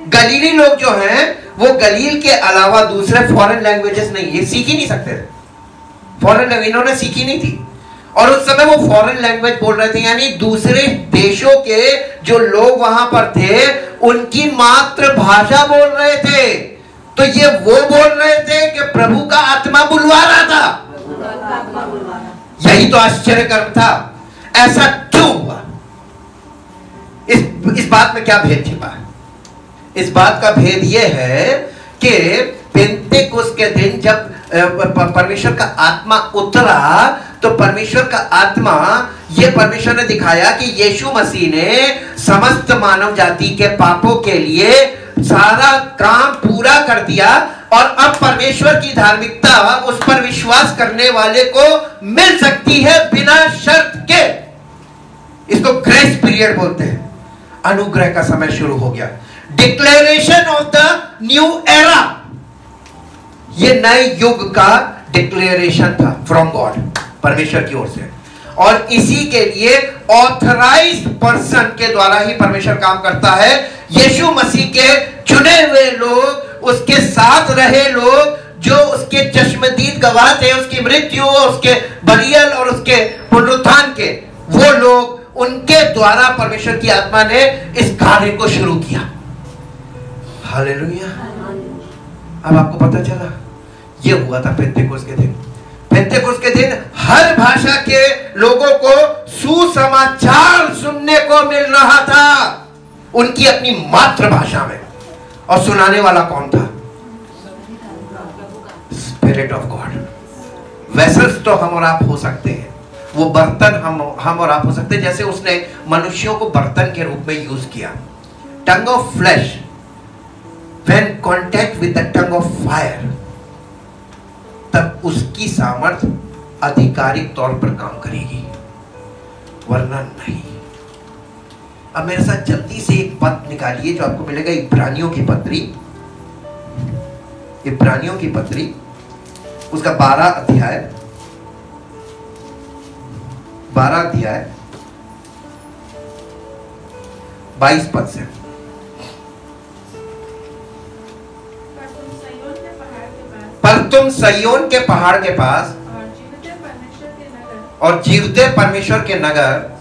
A: गलीली लोग जो हैं वो गलील के अलावा दूसरे फॉरेन लैंग्वेजेस नहीं, ये सीख ही नहीं सकते। फॉरेन लैंग्वेज इन्होंने सीखी नहीं थी, और उस समय वो फॉरेन लैंग्वेज बोल रहे थे, यानी दूसरे देशों के जो लोग वहां पर थे उनकी मातृभाषा बोल रहे थे। तो ये वो बोल रहे थे कि प्रभु का आत्मा बुलवा रहा था। यही तो आश्चर्यकर्म था। ऐसा क्यों हुआ? इस बात में क्या भेद छिपा है? इस बात का भेद यह है कि पेंतेकोस्त के दिन जब परमेश्वर का आत्मा उतरा, तो परमेश्वर का आत्मा, ये परमेश्वर ने दिखाया कि यीशु मसीह ने समस्त मानव जाति के पापों के लिए सारा काम पूरा कर दिया, और अब परमेश्वर की धार्मिकता उस पर विश्वास करने वाले को मिल सकती है बिना शर्त के। इसको ग्रेस पीरियड बोलते हैं। अनुग्रह का समय शुरू हो गया। Declaration of the new era, ये नए युग का डिक्लेरेशन था फ्रॉम गॉड, परमेश्वर की ओर से। और इसी के लिए ऑथराइज्ड पर्सन के द्वारा ही परमेश्वर काम करता है। यीशु मसीह के चुने हुए लोग, उसके साथ रहे लोग, जो उसके चश्मदीद गवाह थे, उसकी मृत्यु, उसके बरियल और उसके पुनरुत्थान के, वो लोग, उनके द्वारा परमेश्वर की आत्मा ने इस कार्य को शुरू किया। हालेलुया। अब आपको पता चला ये हुआ था पेंतेकोस्त के दिन। पेंतेकोस्त के दिन हर भाषा के लोगों को सुसमाचार सुनने को मिल रहा था, उनकी अपनी मातृभाषा में। और सुनाने वाला कौन था? Spirit of God. वेसल्स तो हम और आप हो सकते हैं, वो बर्तन हम और आप हो सकते हैं, जैसे उसने मनुष्यों को बर्तन के रूप में यूज किया। Tongue of flash when contact with the tongue of fire, तब उसकी सामर्थ्य आधिकारिक तौर पर काम करेगी, वरना नहीं। अब मेरे साथ जल्दी से एक पद निकालिए जो आपको मिलेगा इब्रानियों की पत्री, इब्रानियों की पत्री, उसका 12 अध्याय 22 पद से। पर तुम सयोन के पहाड़ के पास और जीवते परमेश्वर के नगर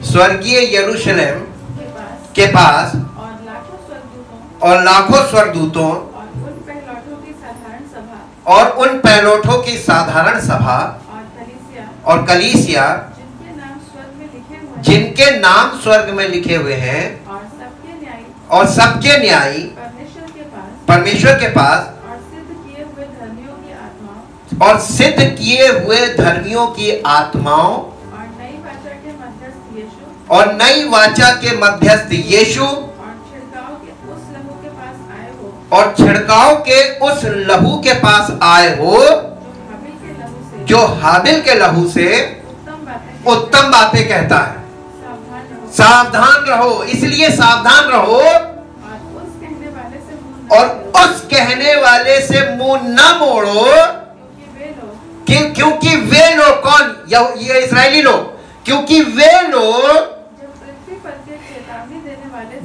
A: स्वर्गीय यरूशलेम के पास और लाखों स्वर्गदूतों और उन पहलोठों की साधारण सभा और कलीसिया जिनके नाम स्वर्ग में लिखे हुए हैं, और सबके न्यायी परमेश्वर के पास और सिद्ध किए हुए धर्मियों की आत्माओं और नई वाचा के मध्यस्थ यीशु और छिड़काव के उस लहू के पास आए हो जो हाबिल के लहू से उत्तम बातें कहता है। सावधान रहो, इसलिए सावधान रहो और उस कहने वाले से मुंह न मोड़ो, क्योंकि वे लोग, कौन? ये इस्राएली लोग, क्योंकि वे लोग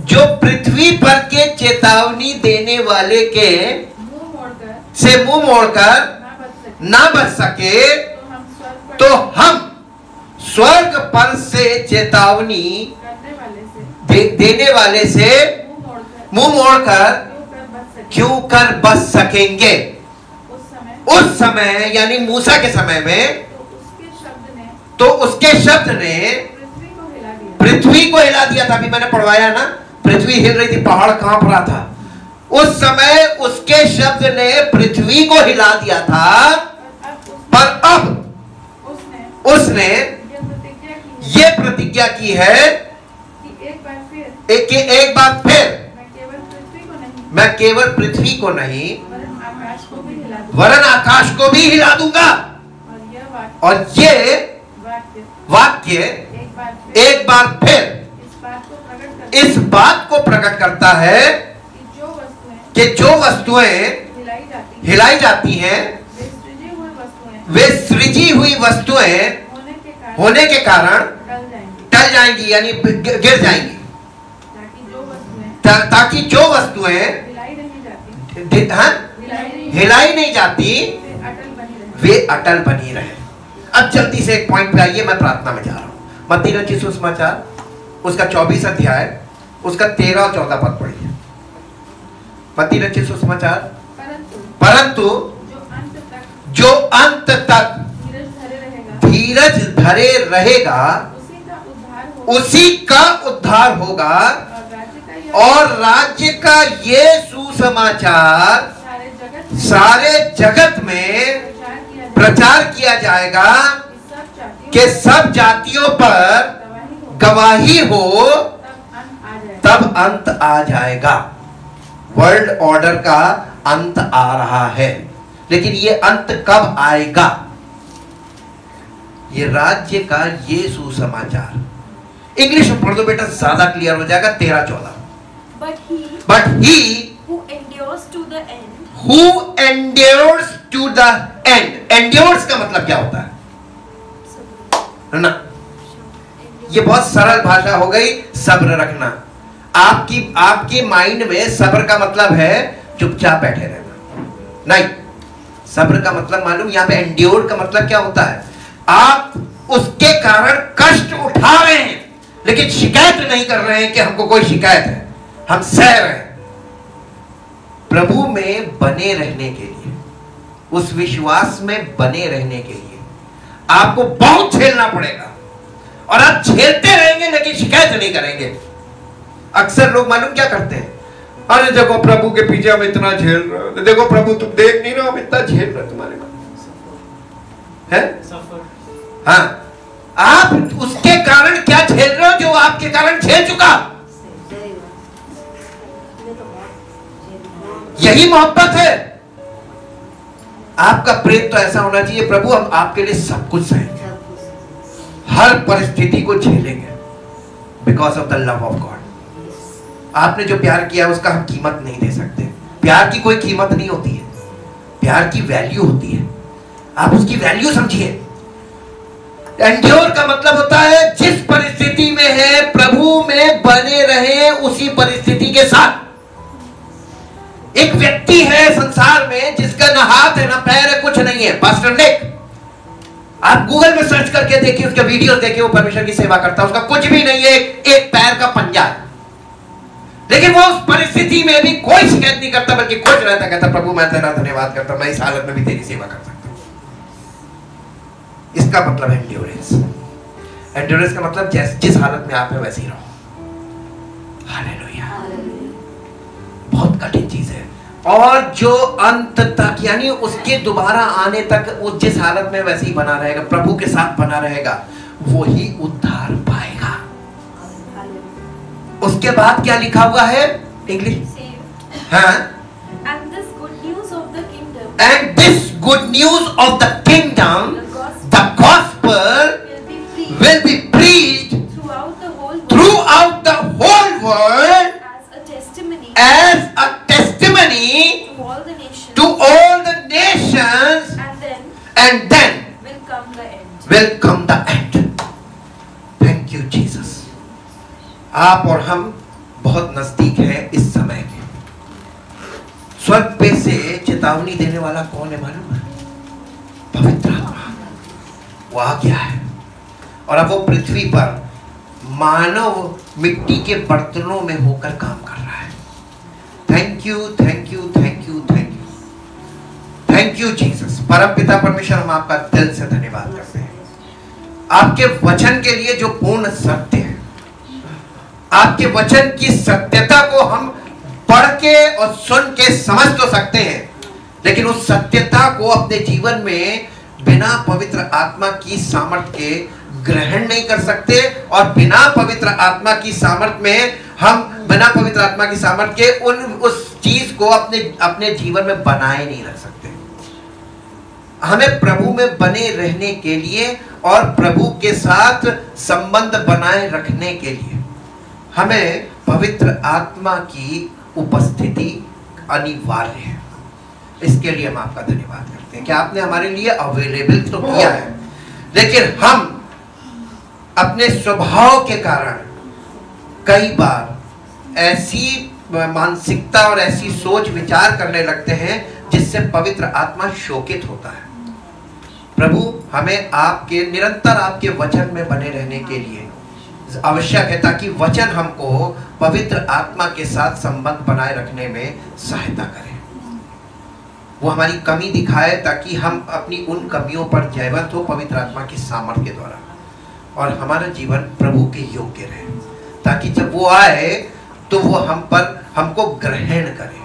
A: जो पृथ्वी पर के चेतावनी देने वाले के से मुंह मोड़कर ना बच सके, तो हम स्वर्ग पर से चेतावनी देने वाले से मुंह मोड़कर क्यों कर बच सकेंगे? उस समय यानी मूसा के समय में तो उसके शब्द ने पृथ्वी को हिला दिया था। अभी मैंने पढ़वाया ना, पृथ्वी हिल रही थी, पहाड़ कांप रहा था। उस समय उसके शब्द ने पृथ्वी को हिला दिया था, पर अब उसने ये प्रतिज्ञा की है कि एक बार फिर मैं केवल पृथ्वी को नहीं वरन आकाश को भी हिला दूंगा। और ये वाक्य एक बार फिर इस बात को प्रकट करता है कि जो वस्तुएं हिलाई जाती हैं वे सृजी हुई वस्तुएं होने के कारण टल जाएंगी, यानी गिर जाएंगी, ताकि जो वस्तुएं हिलाई नहीं जाती वे अटल बनी रहे। अब जल्दी से एक पॉइंट पे आइए, मैं प्रार्थना में जा रहा हूं। मत्ती रचित सुसमाचार उसका 24 अध्याय उसका 13 और 14 पद पढ़िए। मत्ती रचित सुसमाचार, परंतु जो अंत तक धीरज धरे रहेगा उसी का उद्धार होगा, और राज्य का ये सुसमाचार सारे जगत में प्रचार किया जाएगा कि सब जातियों पर गवाही हो, तब अंत आ जाएगा। वर्ल्ड ऑर्डर का अंत आ रहा है, लेकिन ये अंत कब आएगा? ये राज्य का ये सुसमाचार। इंग्लिश में पढ़ दो बेटा, ज्यादा क्लियर हो जाएगा। 13-14। But he
D: who endures to the end,
A: who endures to the end. Endures का मतलब क्या होता है ना? ये बहुत सरल भाषा हो गई, सब्र रखना। आपकी माइंड में सब्र का मतलब है चुपचाप बैठे रहना, नहीं। सब्र का मतलब मालूम, यहाँ पे एंड्योर का मतलब क्या होता है? आप उसके कारण कष्ट उठा रहे हैं, लेकिन शिकायत नहीं कर रहे हैं कि हमको कोई शिकायत है, हम सह रहे हैं। प्रभु में बने रहने के लिए, उस विश्वास में बने रहने के लिए आपको बहुत झेलना पड़ेगा, और आप झेलते रहेंगे लेकिन शिकायत नहीं करेंगे। अक्सर लोग मालूम क्या करते हैं? अरे देखो प्रभु के पीछे हम इतना झेल रहे हो, देखो प्रभु तुम देख नहीं रहे हो हम इतना झेल रहे तुम्हारे पास है। हाँ, आप उसके कारण क्या झेल रहे हो जो आपके कारण झेल चुका? यही मोहब्बत है। आपका प्रेम तो ऐसा होना चाहिए, प्रभु हम आपके लिए सब कुछ सहेंगे, हर परिस्थिति को झेलेंगे, because of the love of God. आपने जो प्यार किया उसका हम कीमत नहीं दे सकते। प्यार की कोई कीमत नहीं होती है, प्यार की वैल्यू होती है। आप उसकी वैल्यू समझिए। एंड्योर का मतलब होता है जिस परिस्थिति में है प्रभु में बने रहे उसी परिस्थिति के साथ। एक व्यक्ति है संसार में जिसका ना हाथ है ना पैर है, कुछ नहीं है, पास्टर निक। आप गूगल में सर्च करके देखिए, उसके वीडियो देखिए, वो परमेश्वर की सेवा करता है, उसका कुछ भी नहीं है, एक पैर का पंजा है, लेकिन वो उस परिस्थिति में भी कोई शिकायत नहीं करता, बल्कि खुश रहता, कहता प्रभु मैं तेरा धन्यवाद करता हूं, मैं इस हालत में भी तेरी सेवा कर सकता हूं। इसका मतलब है एंड्योरेंस। एंड्योरेंस का मतलब जिस हालत में आप है वैसे ही रहो। हालेलुया। बहुत कठिन चीज है। और जो अंत तक, यानी उसके दोबारा आने तक वो जिस हालत में वैसे ही बना रहेगा, प्रभु के साथ बना रहेगा, वो ही उद्धार पाएगा। उसके बाद क्या लिखा हुआ है इंग्लिश? हाँ,
D: and this good news of the kingdom,
A: and this good news of the kingdom, the gospel will be preached throughout the whole world as a testimony to all the nations, and then will come the end. Thank you Jesus. आप और हम बहुत नजदीक हैं इस समय के। स्वर्ग पे से चेतावनी देने वाला कौन है मालूम है? पवित्र आत्मा। वो आ गया है, और अब वो पृथ्वी पर मानव मिट्टी के बर्तनों में होकर काम कर रहा है। Thank you, thank you, thank you, thank you, thank you Jesus. परम पिता परमेश्वर, हम आपका दिल से धन्यवाद करते हैं आपके वचन के लिए जो पूर्ण सत्य है। आपके वचन की सत्यता को हम पढ़ के और सुन के समझ तो सकते हैं, लेकिन उस सत्यता को अपने जीवन में बिना पवित्र आत्मा की सामर्थ्य के ग्रहण नहीं कर सकते, और बिना पवित्र आत्मा की सामर्थ्य में हम बिना पवित्र आत्मा की सामर्थ्य के उस चीज को अपने जीवन में बनाए नहीं रख सकते। हमें प्रभु में बने रहने के लिए और प्रभु के साथ संबंध बनाए रखने के लिए हमें पवित्र आत्मा की उपस्थिति अनिवार्य है। इसके लिए हम आपका धन्यवाद करते हैं कि आपने हमारे लिए अवेलेबल तो किया है, लेकिन हम अपने स्वभाव के कारण कई बार ऐसी मानसिकता और ऐसी सोच विचार करने लगते हैं जिससे पवित्र आत्मा शोकित होता है। प्रभु हमें आपके निरंतर आपके वचन में बने रहने के लिए आवश्यक है, ताकि वचन हमको पवित्र आत्मा के साथ संबंध बनाए रखने में सहायता करे। वो हमारी कमी दिखाए ताकि हम अपनी उन कमियों पर जयवंत हो पवित्र आत्मा की सामर्थ्य के द्वारा, और हमारा जीवन प्रभु के योग्य रहे, ताकि जब वो आए तो वो हमको ग्रहण करे,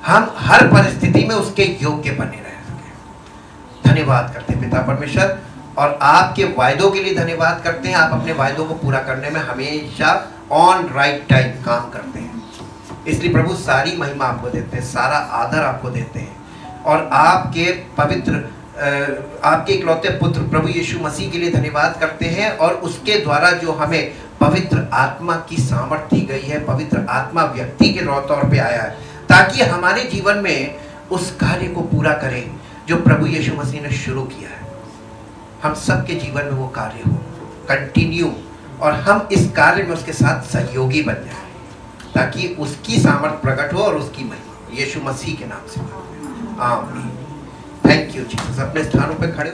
A: हम हर परिस्थिति में उसके योग्य बने रह सके। धन्यवाद करते हैं पिता परमेश्वर, और आपके वायदों के लिए धन्यवाद करते हैं। आप अपने वायदों को पूरा करने में हमेशा ऑन राइट टाइम काम करते हैं, इसलिए प्रभु सारी महिमा आपको देते हैं, सारा आदर आपको देते हैं, और आपके पवित्र आपके इकलौते पुत्र प्रभु यीशु मसीह के लिए धन्यवाद करते हैं, और उसके द्वारा जो हमें पवित्र आत्मा की सामर्थ्य दी गई है, पवित्र आत्मा व्यक्ति के तौर पे आया है, ताकि हमारे जीवन में उस कार्य को पूरा करें जो प्रभु यीशु मसीह ने शुरू किया है। हम सबके जीवन में वो कार्य हो कंटिन्यू, और हम इस कार्य में उसके साथ सहयोगी बन जाए, ताकि उसकी सामर्थ्य प्रकट हो और उसकी महिमा यीशु मसीह के नाम से। आमीन। Thank you Jesus. अपने स्थानों पे खड़े